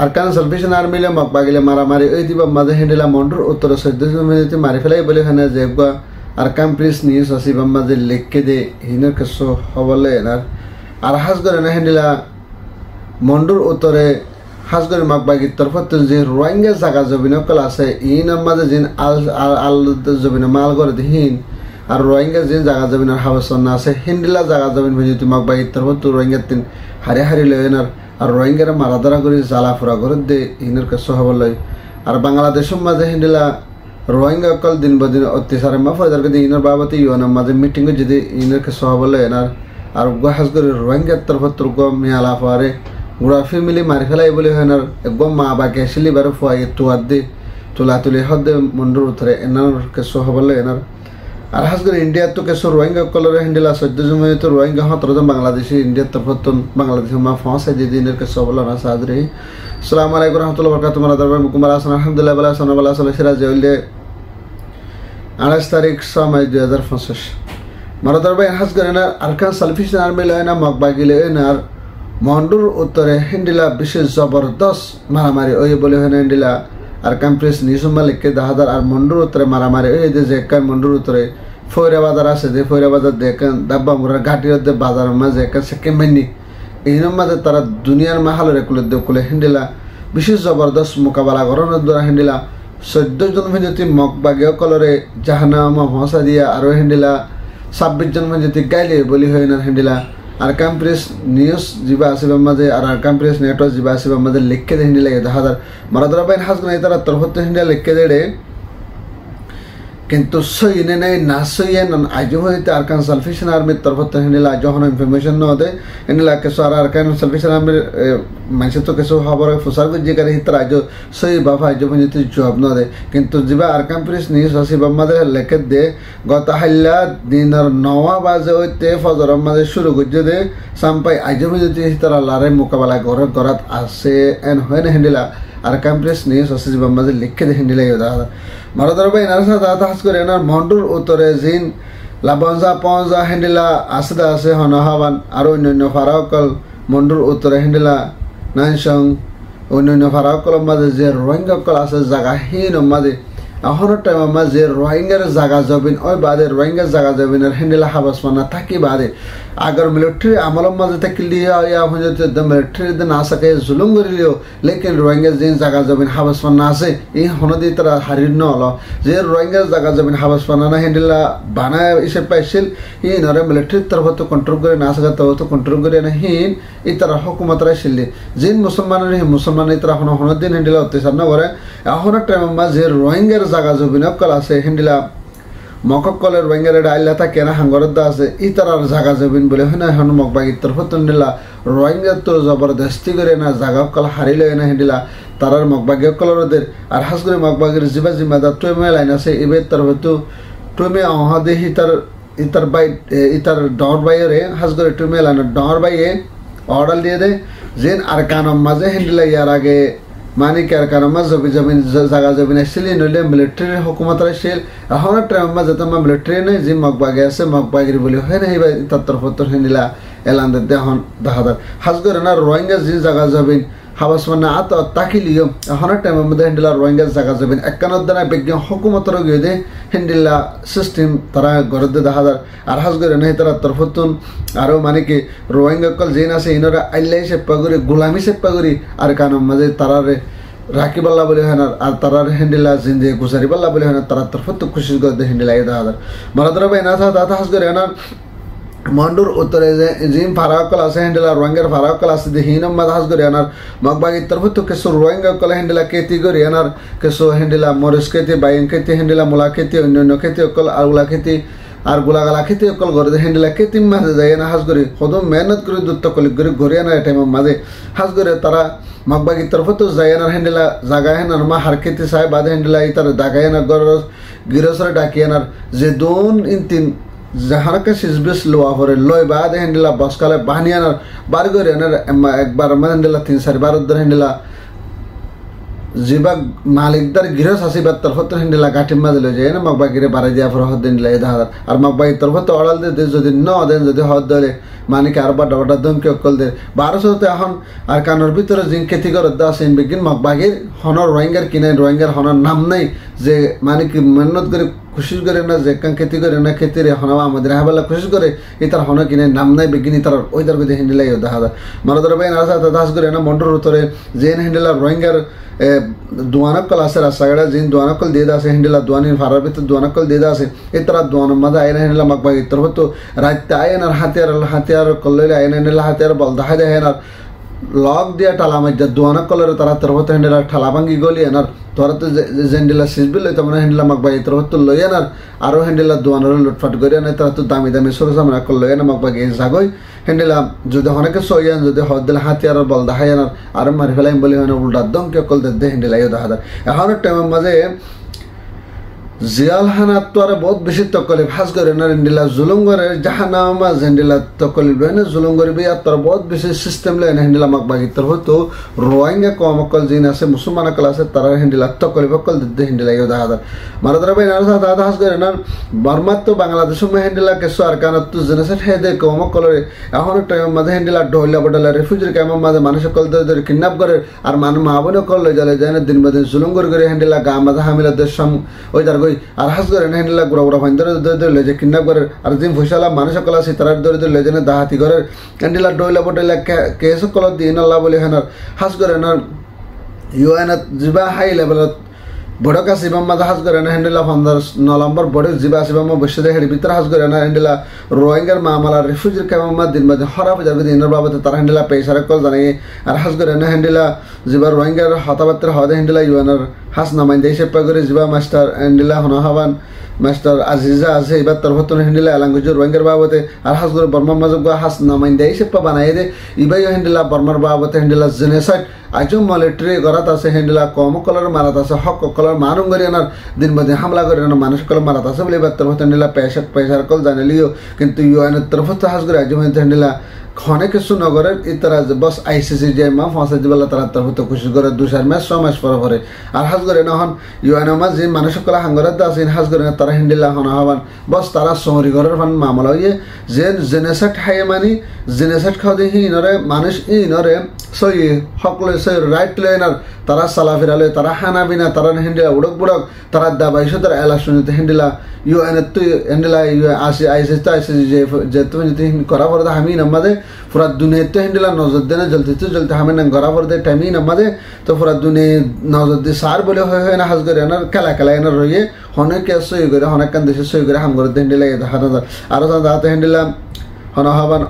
Arkan salvation আর্মিলে mock বাগিলে মারামারি ওই দিবা মাঝে হেন্ডিলা মন্ডুর উত্তর 14 মিনিটে মারি ফেলাই বলে হানে যে আরকান প্রিস নিউজ আসিবা মাঝে লিখকে দে হিনের কেসো হবলে এনার আর হাজ করে না হেন্ডিলা মন্ডুর উত্তরে হাজ করে মক বাগির তরফত যে রোহিঙ্গা জায়গা জমিন কল আছে ইনার মাঝে জিন আল জমিন মাল করে দিহিন আর রোহিঙ্গা যে জায়গা জমিনের হাবসন আছে হিন্দিলা জায়গা জমিন যদি মক বাগির তরফত রোহিঙ্গা তিন হারি হারি লয়েনার আর রোহিঙ্গারা মারাদারা করে জ্বালাফুরা করে দে ইনের কেসো হবলে আর বাংলাদেশের মাঝে হিন্দিলা রোহিঙ্গা কল দিন বদিন অত্যাচারে মাফাদার করে ইনার বাবতে ইউনের মাঝে মিটিং যদি ইনের কেসো হবলে এনার আর হাজ করে রোহিঙ্গার তরফত মিয়ালা ফারে গুড়া ফ্যামিলি মারি ফেলাই বলে হয় না একদম মা বাকে সিলিবার ফুয়াই তুয়ার দে তুলা তুলি হদে মন্ডুর উঠরে এনার কেসো হবলে এনার আর হাজ করে ইন্ডিয়ার তো কেসো রোহিঙ্গা কলর হিন্দিলা 14 জমে তো রোহিঙ্গা 17 জন বাংলাদেশি ইন্ডিয়ার তরফত বাংলাদেশে মা ফাঁসে দিয়ে দিনের কেসো হবলে না সাদরে আসসালামু আলাইকুম রহমতুল্লাহ বরকাতুহু তোমার দরবার মুকুমার হাসান আলহামদুলিল্লাহ বালা সানা বালা সালা সিরাজ জলদে 28 তারিখ 6 মে 2025 মারা দরবার হাজ করে না আরকান সালভেশন আর্মি লয়না মক বাগিলে এনার মন্ডুর উত্তরে হিন্দিলা বিশেষ জবরদস্ত মারামারি ওই বলে হয় হিন্দিলা আর কাম্প্রেস নিউজমা লিখকে 10,000 আর মন্ডুর উত্তরে মারামারি ওই যে একান মন্ডুর উত্তরে ফয়রা বাজার আছে যে ফয়রা বাজার দেখেন দাব্বা মুরার ঘাটির বাজার মাঝে একা সেকেন্ড মেনি এই মাঝে তারা দুনিয়ার মাহালের কুলে হিন্দিলা বিশেষ জবরদস্ত মোকাবেলা করানোর দ্বারা হিন্দিলা 14 জন যদি মক বাগীয় কলরে জাহানামা হসা দিয়া আর হিন্দিলা 26 জন যদি গাইলে বলি হয় না হিন্দিলা আর কাম্প্রেস নিউজ যা আসবে মাঝে আর কাম্প্রেস নেটওয়ার্ক যা আসবে মাঝে লিখকে দে হিন্দি লাগে 10,000 মারাদরা বাইন হাজ করে তারা তরফত হিন্দি লিখকে দেড়ে কিন্তু সই নেই না সই আজও হইতে আরকান সালভেশন আর্মির তরফত হিন্দিলা যখন ইনফরমেশন ন দে হিন্দিলা কেসো আর আরকান সালভেশন আর্মির মানুষ তো কেসো খবর ফুসার যে করে হিতার আজ সই বাবা আজ পর্যন্ত জবাব ন দে কিন্তু যা আরকান প্রেস নিউজ আসিবা মাঝে লেখে দে গত হাইলা দিনের 9 বাজে হইতে ফজর মাঝে শুরু করছে দে সাম্পাই আজ পর্যন্ত হিতার আল্লাহরে মোকাবেলা করাত আছে এন হয় না হিন্দিলা আর কাম্প্রেস নিউজ আছে যা মাঝে লিখে দে হিন্দিলা মারাদার ভাই এনার সাথে হাজ করে এনার মন্ডুর উত্তরে জিন লাবঞ্জা পঞ্জা হিন্দিলা আসদা আছে হনহাবান আর অন্যান্য ফারাকল মন্ডুর উত্তরে হিন্দিলা নাইসং অন্যান্য ফারাকল মাঝে যে রোহিঙ্গা কল আছে জায়গাহীন মাঝে এখনের টাইম মাঝে রোহিঙ্গার জায়গা জবিন ওই বাদে রোহিঙ্গার জায়গা জবিনের হিন্দিলা হাবাস মানা থাকি বাদে আগর মিলিটারি আমলের মাঝে থাকলে মিলিটারি না সকে জুলুম করিলেও লেকিন রোহিঙ্গার যে জায়গা জবিন হাবাস মানা আছে এই হনদি তারা হারির নল যে রোহিঙ্গার জায়গা জবিন হাবাস মানা না হিন্দিলা বানায় এসে পাইছিল ই নরে মিলিটারির তরফত কন্ট্রোল করে না সকে তরফত কন্ট্রোল করে না হিন এই তারা হকুমতরা ছিল যে মুসলমানের মুসলমান তারা হনদিন হিন্দিলা অত্যাচার না করে এখনের টাইম মাঝে রোহিঙ্গার জায়গা জবিন কল আছে হিন্দিলা মককলের রোহিঙ্গার আইলা থাকে না হাঙ্গরদা আছে ই তারার জায়গা জবিন বলে হয় না এখন মকবাগির তরফত নিলা রোহিঙ্গা তো জবরদস্তি করে না জায়গা কল হারিলে না হিন্দিলা তারার মকবাগীয় কলরদের আর হাজ করে মকবাগির জিবা জিম্মাদার টুমে লাইন আছে এবার তরফত টুমে অহদে ইতার বাই ইতার ডর বাইরে হাজ করে টুমে লাইন ডর বাইয়ে অর্ডার দিয়ে দেয় যেন আর কানম মাঝে হিন্দিলা ইয়ার আগে মানে কি আর কারণ জমিন জায়গা জমিন আসছিলি নইলে মিলিটারির হুকুমত আসছিল এখন ট্রেন মাঝে তোমার মিলিটারি নেই যে মকবাগি আছে মকবাগির বলি হয় না এইবার তার তরফত হিন্দিলা এলান দেহন 10,000 হাজ করে না রোহিঙ্গা যে জায়গা জমিন হাবাস মানে আত তাকিলিও এখন টাইমের মধ্যে হিন্দিলা রোহিঙ্গা জায়গা জমিন একানোর দ্বারা বিজ্ঞান হুকুমতর গিয়ে দে হিন্দিলা সিস্টেম তারা গড়ে দে 10,000 আর হাজ করে নাই তারা তরফতুন আরও মানে কি রোহিঙ্গা কল যেন আছে ইনরা আইলাই সেপ্পা করি গোলামি সেপ্পা করি আর কানোর মাঝে তারারে রাখি পাল্লা বলে হয় না আর তারার হিন্দিলা জিন্দে গুজারি পাল্লা বলে হয় না তারা তরফত খুশি করে দে হিন্দিলা 10,000 মারাদরা ভাই না থা হাজ করে না মন্ডুর উত্তরে জিম ফারাকল আছে হিন্দিলা রোহিঙ্গার ফারাকল আছে যে হিনম মাদাস করে আনার মকবাগির তরফত কিছু রোহিঙ্গা কল হিন্দিলা কেতি করে আনার কিছু হিন্দিলা মরিস কেতি বাইন কেতি হিন্দিলা মুলা কেতি অন্যান্য কেতি অকল আউলা কেতি আর গোলাগালা খেতে অকল ঘরে হিন্দিলা কেতি মাঝে যায় না হাজ করে সদম মেহনত করে দূরত্ব কলি করে ঘরে আনার টাইমের মাঝে হাজ করে তারা মকবাগির তরফত যায় আনার হিন্দিলা জাগায় আনার মা হার কেতি চাই বাদে হিন্দিলা তার দাগায় আনার গিরসরে ডাকি আনার যে দুন ইন তিন যাহারকে সিজবিস লোয়া পরে লয় বাদে হিন্দিলা বসকালে বাহানি আনার বার করে আনার একবার হিন্দিলা 3-4 বার ধরে হিন্দিলা जिबा मालिकदार गिरस हसीबा तरफत हिंडिला गाठिम मा दिले जे ना मगबा गिरे बारे दिया फर हद दिन ले दादा और मगबा तरफत अड़ाल दे जदि न देन जदि हद दले माने के आरबा डबडा दम के अकल दे 1200 ते এখন আর কানোর ভিতরে জিন खेती कर दासिन बिगिन मगबागे हनर रोहिंगर किने रोहिंगर हनर नाम नहीं जे माने कि मेहनत करे कोशिश करे ना जे कान खेती करे ना खेती रे हनवा আমাদের হাবালা कोशिश करे इतार हनर किने नाम नहीं बिगिन इतार ওইদার গদে হিন্ডিলা দাদা মারদর ভাই নাসা দাস করে না মন্ডর উতরে জেন হিন্ডিলা रोहिंगर दुआनक्कल आसे रासागड़ा जिन दुआनक्कल दे दासे हिंडिला दुआनी फारा बित दुआनक्कल दे दासे इतरा दुआन मदा आयना हिंडिला मगबा इतर तो रात आयना हाथियार कल्ले आयना हिंडिला हाथियार बलदा है देना लॉक दिया टाला मज दुआनक्कल तारा तरवत हिंडिला ठालाबांगी गोली एनार तोरत जेंडिला सिजबिल तमना हिंडिला मगबा इतर तो लयनार आरो हिंडिला दुआनर लुटफाट गरिया ना तारा तो दामी दामी सोरसा मना कल लयना मगबा गे जागोय हिंडिला যদি অনেকে সয়ান যদি হদল হাতিয়ার বল দাহায়ান আর মারি ফেলাইম বলি হয় উল্টা দম কে কল দে হিন্ডিলা ইও দাহাদা এখন টাইম মাঝে জিয়াল হানাত তো আর বহুত বেশি তকলিফ হাস করে না হিন্ডিলা জুলুম করে জাহানামা হিন্ডিলা তকলিফ বেনে জুলুম করে বিয়া তোর বহুত বেশি সিস্টেম লেনে হিন্ডিলা মকবাগি তোর হতো রোহিঙ্গা কম কল জিন আছে মুসলমান ক্লাসে তারা হিন্ডিলা তকলিফ কল দে হিন্ডিলা ইও দাহাদা মারদরা ভাই নারসা দাদা হাস করে না বর্মা তো বাংলাদেশ মে হিন্ডিলা কে সরকার তো জেনেছে হেদে কম কলরে এখন টাইম মাঝে হিন্ডিলা ঢোলা বডলা রিফিউজি ক্যাম্প মাঝে মানুষ কল দে কিডন্যাপ করে আর মানুষ মাবনে কল লই যায় দিন বাদিন জুলুম করে হিন্ডিলা গা মাঝে হামিলা দেশম ওই দার আর হাস করে হিন্ডিলা গুড়া গুড়া ফাইন ধরে লেজে কিডন্যাপ করে আর জিম ফসলা মানুষ কলা সিতারার ধরে লেজে না দাহাতি করে হিন্ডিলা ডইলা বডলা কেস কল দিন আল্লাহ বলে হেনার হাস করে না ইউএন জিবা হাই লেভেলত বড় কাছে মাঝে হাজ করে না হিন্ডিলা 15 নম্বর বড় জিবা সিবাম বসে হেড়ি ভিতরে হাজ করে না হিন্ডিলা রোহিঙ্গার মামলা রিফিউজি ক্যাম্প দিন মাঝে হরাপ যাবে দিনের বাবদে তারা হিন্ডিলা পেশারে কল জানাই আর হাজ করে না হিন্ডিলা জিবা রোহিঙ্গার হতাবাত্র হদে হিন্ডিলা ইউএনর হাস নামাইন দেশে পাগরে জিবা মাস্টার হিন্ডিলা হনহাবান মাস্টার আজিজা আছে এবার তরফত হিন্ডিলা এলাঙ্গুজুর রোহিঙ্গার বাবদে আর হাজ করে বর্মা মাঝে হাস নামাইন দেশে পা বানাই দে ইবাই হিন্ডিলা বর্মার বাবদে হিন্ডিলা জেনেসাইড আজও মিলিটারি গরাত আছে হিন্ডিলা কম কলর মারাত আছে হক কলর মানুম গরিয়ানার দিন বাদে হামলা গরিয়ানা মানুষ কলর মারাত আছে বলে এবার তরফত হিন্ডিলা পেশার কল জানালিও কিন্তু ইউএনের তরফত হাজ করে আজও হিন্ডিলা খনে কিছু নগরের ইতারা বস আইসিসি যে মা ফাঁসা দিবেলা তারা তরফত খুশি করে 2 মাস 6 মাস পরে আর হাজ করে না হন ইউএন মা যে মানুষ কলা হাঙ্গরাত আছে হাজ করে না তারা হিন্ডিলা হন হবান বস তারা সরি ঘরের ফান মামলা হইয়ে যে জেনেসাইড হাই মানি জেনেসাইড খাওয়া হি নরে মানুষ ই নরে সই হকলে সই রাইট লেনার তারা সালাফিরালে তারা হানাবিনা তারা হিন্ডিলা উড়ক বুড়ক তারা দাবাইশো তারা এলাশনিতে হিন্ডিলা ইউএন তো হিন্ডিলা আইসিসি তো আইসিসি যে তুমি যদি করা পড়ে আমি নামাদে পুরা দুনিয়া তো হিন্ডিলা নজর দেনে জলতে আমি না করা পড়ে টাইমি নামাদে তো পুরা দুনিয়া নজর দিয়ে সার বলে হয় না হাজ করে এনার খেলা এনার রয়ে অনেকে সই করে অনেক কান দেশে সই করে হাম করে হিন্ডিলা আরো দাঁড়াতে হিন্ডিলা হনহাবান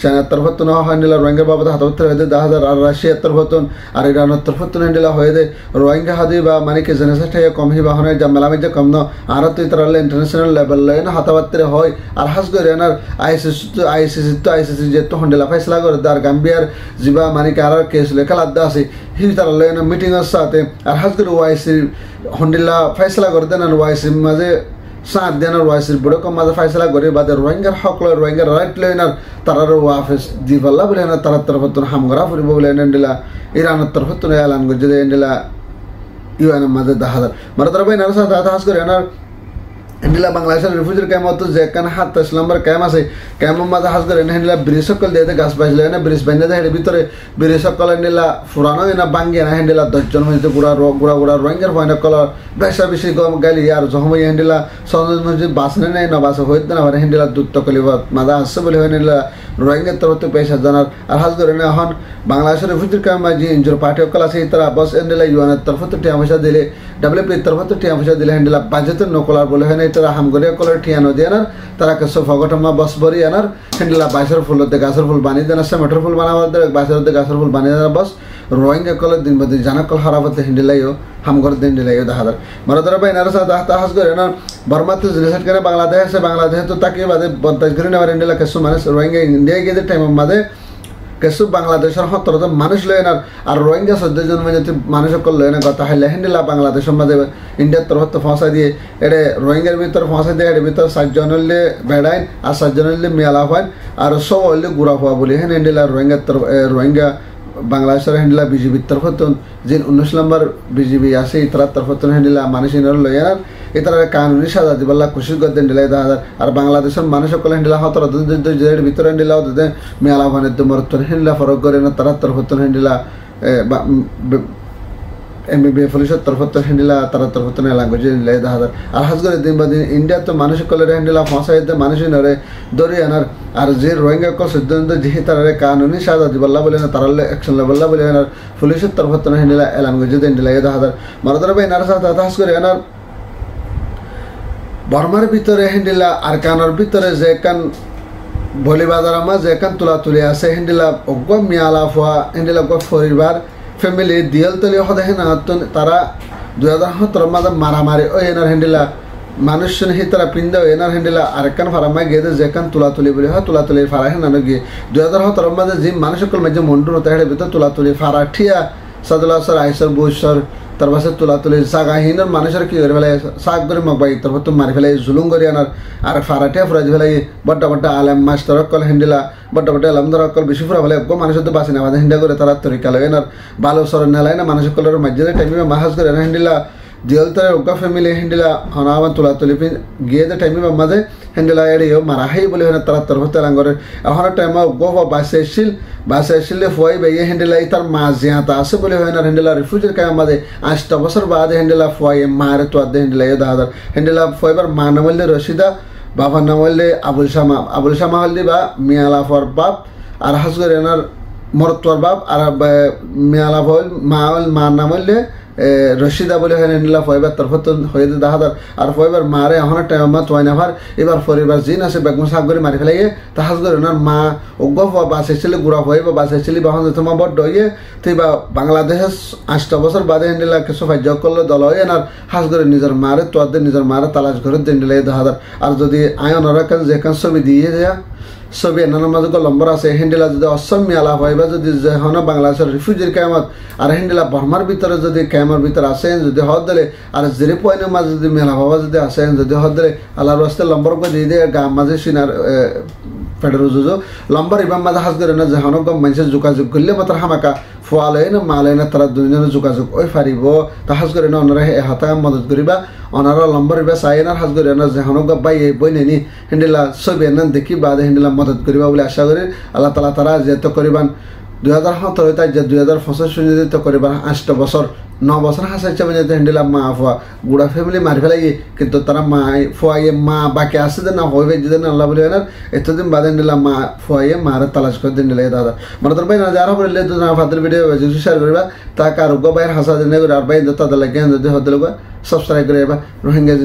সেনার তরফতুন হিন্ডিলা রোহিঙ্গা বাবদ হাতবত্তর হয়ে 10,000 আর রাশিয়ার তরফতুন আর ইরানের তরফতুন হিন্ডিলা হয়ে দে রোহিঙ্গা হাদি বা মানে কি জেনেসাইড হয়ে কম হি বা হনে যা মেলামেজ কম ন আর তো ইতরালে ইন্টারন্যাশনাল লেভেল লে না হাতাবাত্তরে হয় আর হাস করে এনার আইসিসি যে তো হিন্ডিলা ফয়সলা করে দার গাম্বিয়ার জিবা মানে কি আর কেস লে খেলা আছে হি তারালে না মিটিং এর সাথে আর হাস করে ওয়াইসি হিন্ডিলা ফয়সলা করে দেন আর ওয়াইসি মাঝে সাত দিনের ওয়াইসির বড় কম মাঝে ফয়সলা করে বাদে রোহিঙ্গার হক লয় রোহিঙ্গার রাইট লয়নার তারার ওয়াফেস দিবাল্লা বলে না তারা তরফতুন হামগরা ফুরিব বলে হিন্ডিলা ইরানের তরফতুন এলান করে যে হিন্ডিলা ইউএন মাঝে 10,000 মারদরা ভাই নারসা দাদা হাস করে না হিন্ডিলা বাংলাদেশের রিফিউজি ক্যাম্প তো যে কান 27 নম্বর ক্যাম্প আছে ক্যাম্প মাঝে হাজ করে হিন্ডিলা ব্রিজ সকল দিয়ে গাছ বাজলে না ব্রিজ বান্ধে দেয় ভিতরে ব্রিজ সকল হিন্ডিলা ফুরানো না বাঙ্গিয়ে না হিন্ডিলা 10 জন হয়েছে গুড়া রোহিঙ্গার ভয় কল বেশি গম গালি আর জহম হিন্ডিলা সন্দেহ বাস নেই না বাস হইতে না হিন্ডিলা দূর তকলিফ মাদা আসছে বলে হিন্ডিলা রোহিঙ্গার তরফ পেশা জানার আর হাজ করে না এখন বাংলাদেশের রিফিউজি ক্যাম্প যে ইঞ্জুর পার্টি সকল আছে তারা বস হিন্ডিলা ইউএনের তরফ টিয়া পয়সা দিলে ডব্লিউপি তরফ টিয়া পয়সা দিলে হিন্ডিলা বাজেতের নকলার বলে হয় তারা হামগরিয়া কলার ঠিয়ানো দিয়ে আনার তারা কেসো ফগটমা বস বরি আনার হিন্ডিলা বাইশের ফুল গাছের ফুল বানিয়ে দেন আসছে মেট্রো ফুল বানাবার বাইশের গাছের ফুল বানিয়ে দেন বস রোহিঙ্গা কলের দিন বাদে জানা কল হারাবতে হিন্ডিলাইও হামগর দিন হিন্ডিলাইও দাহাদার মারাদার ভাই নারসা দাহতা হাস করে না বর্মাতে জিনিসট করে বাংলাদেশে তো তাকে বাদে বন্তাজ করে নেওয়ার হিন্ডিলা কেসো মানুষ রোহিঙ্গা ইন্ডিয়া গিয়ে টাইম মাঝে কেসু বাংলাদেশের 17 মানুষ লয় না আর রোহিঙ্গা 14 জন মানে মানুষ সকল লয় না কথা হাইলে হিন্ডিলা বাংলাদেশের মাঝে ইন্ডিয়ার তরফ ফাঁসা দিয়ে এটা রোহিঙ্গার ভিতর ফাঁসা দিয়ে এর ভিতর 7 জন হলে বেড়াইন আর 7 জন হলে মেলা হয় আর সব হলে গুড়া হওয়া বলে হ্যাঁ হিন্ডিলা রোহিঙ্গা বাংলাদেশের হ্যান্ডেলা বিজেপির তরফতন যে 19 নম্বর বিজেপি আছে তার তরফতন হ্যান্ডেলা মানুষ লয়ার এটার কানুনি সাজা দিবাল্লা খুশি করতে হ্যান্ডেলা আর বাংলাদেশের মানুষ সকল হ্যান্ডেলা হতর ভিতরে হ্যান্ডেলা মেলা ভানের মরতন হ্যান্ডেলা ফরক করে না তার তরফতন হ্যান্ডেলা এমবিবি পুলিশের তরফতন হ্যান্ডেলা তার তরফতন ল্যাঙ্গুয়েজ দেখা যায় আর হাজ করে দিন বা দিন ইন্ডিয়া তো মানুষ সকলের হ্যান্ডেলা ফসাইতে মানুষই নরে দরি আনার আর যে রোহিঙ্গা কল সিদ্ধান্ত যে তারা কানুনি সাজা দিবাল্লা বলে না তারা অ্যাকশন লেবল্লা বলে আনার পুলিশের তরফতন হ্যান্ডেলা ল্যাঙ্গুয়েজ হ্যান্ডেলা দেখা যায় মারদর ভাই এনার সাথে হাজ করে আনার বর্মার ভিতরে হ্যান্ডেলা আর কানোর ভিতরে যে কান বলিবাজার আমার যে কান তুলা তুলে আছে হ্যান্ডেলা অজ্ঞ মিয়ালা ফোয়া হ্যান্ডেলা পরিবার ফ্যামিলি দিয়াল তলি সদায় না তারা 2017 মাঝে মারামারি ও এনার হ্যান্ডেলা মানুষ হি তারা পিন্দা এনার হ্যান্ডেলা আরেকখান ফারামাই গিয়ে যেখান তুলাতুলি বলে হয় তুলাতুলি ফারা হ্যাঁ না গিয়ে 2017 মাঝে যে মানুষ সকল মাঝে মন্ডুর হতে হেঁটে ভিতর তুলাতুলি ফারা ঠিয়া সাদুল্লাহ সর আইসর বৈশ্বর তার পাশে তুলাতুলি সাগাহীনের মানুষের কি করে ফেলাই শাক করে মগবাই তারপর তো মারি ফেলাই জুলুম করে আনার আর ফারাটিয়া ফুরাই ফেলাই বড্ডা বড্ডা আলেম মাস্টার অকল হ্যান্ডেলা বড্ডা বড্ডা আলমদার অকল বেশি ফুরা ফেলে মানুষের তো বাসি না আমাদের হিন্দা করে তারা তরিকা লাগে না ভালো সর নেলাই না মানুষ সকলের মাঝে টাইমে মাহাজ করে হ্যান্ডেলা দিয়ালতারে ওকা ফ্যামিলি হ্যান্ডেলা হনাওয়ান তুলাতুলি গিয়ে যে টাইমে মাঝে হ্যান্ডেলা এড়িয়ে মারাহাই বলে হয় তারা তরফ তেলাঙ্গরে এখন টাইম গো বাসে আসলে ফুয়াই বাইয়ে হ্যান্ডেলা তার মা জিয়াতা আছে বলে হয় না হ্যান্ডেলা রিফিউজির কায় মাঝে 8 বছর বাদে হ্যান্ডেলা ফুয়াই মারে তো আদে হ্যান্ডেলা দাহাদার হ্যান্ডেলা ফুয়াইবার মা নাম হলে রশিদা বাবার নাম হলে আবুল শামা হলদি বা মিয়ালাফর বাপ আর হাজগর এনার মরতোয়ার বাপ আর মিয়ালাফ হল মার নাম হলে রশিদা বলে হয় হ্যান্ডেলা ফুয়াইবার তরফত হয়ে দাহাদার আর ফুয়াইবার মারে এখন টাইম মা তোয়াই নাভার এবার পরিবার জিন আছে বেগুন শাক করে মারি ফেলাই তা হাজগর এনার মা অজ্ঞ বাঁচাইছিলে গুড়া হয়ে বা বাঁচাইছিলি বাহন তোমার বড্ড হয়ে তুই বা বাংলাদেশের 8 বছর বাদে হ্যান্ডেলা কিছু ফাজ্য করলে দল হয়ে এনার হাজগরে নিজের মারে তোয়াদের নিজের মারে তালাশ ঘরে হ্যান্ডেলা দাহাদার আর যদি আয়ন যেখান ছবি দিয়ে দেয়া ছবি এনার মাঝে নম্বর আছে হ্যান্ডেলা যদি অসম মেলা হয় বা যদি যেন বাংলাদেশের রিফিউজির ক্যামত আর হ্যান্ডেলা বর্মার ভিতরে যদি ক্যামের ভিতরে আসেন যদি হদ দিলে আর জেরি পয়েন্টের মাঝে যদি মেলা ভাবা যদি আসেন যদি হদ দিলে আল্লাহর রাস্তায় নম্বর করে দিয়ে দিয়ে গাঁ মাঝে সিনার ফেডার জুজো লম্বার ইবাম মাঝে হাজ করে না যেন গম মানুষের যোগাযোগ করলে মাত্র হামাকা ফুয়ালে না মালে না তারা দুজনে যোগাযোগ ওই ফারিব তা হাজ করে না ওনারা হাতা মদত করিবা ওনারা লম্বর ইবা চাইনার হাজ করে না যেন গম বাই বই নেনি হ্যান্ডেলা ছবি এনান দেখি বাদে হ্যান্ডেলা মদত করিবা বলে আশা করি আল্লাহ তালা তারা যেহেতু করিবান 2017 তাই যে 2025 যদি তো করিবান 8 বছর 9 বছর হাসাইছে মানে হ্যান্ডেলা মা ফুয়া গুড়া ফ্যামিলি মারি ফেলাই কিন্তু তারা মা ফুয়াইয়ে মা বাকি আসে যে না হইবে যদি না আল্লাহ বলে না এতদিন বাদে হ্যান্ডেলা মা ফুয়াইয়ে মারে তালাশ করে দিন দিলে দাদা মানে তোর ভাই না যারা বললে তো না ফাদের ভিডিও যদি শেয়ার করিবা তাকে আর বাইর হাসা দিন করে আর ভাই তাদের লাগে যদি হতে লোক সাবস্ক্রাইব করে রোহিঙ্গা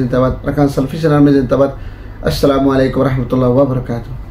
জিন্দাবাদ রাকান সালফিশন আর্মি জিন্দাবাদ আসসালামু আলাইকুম রহমতুল্লাহ ওয়া বারাকাতুহু।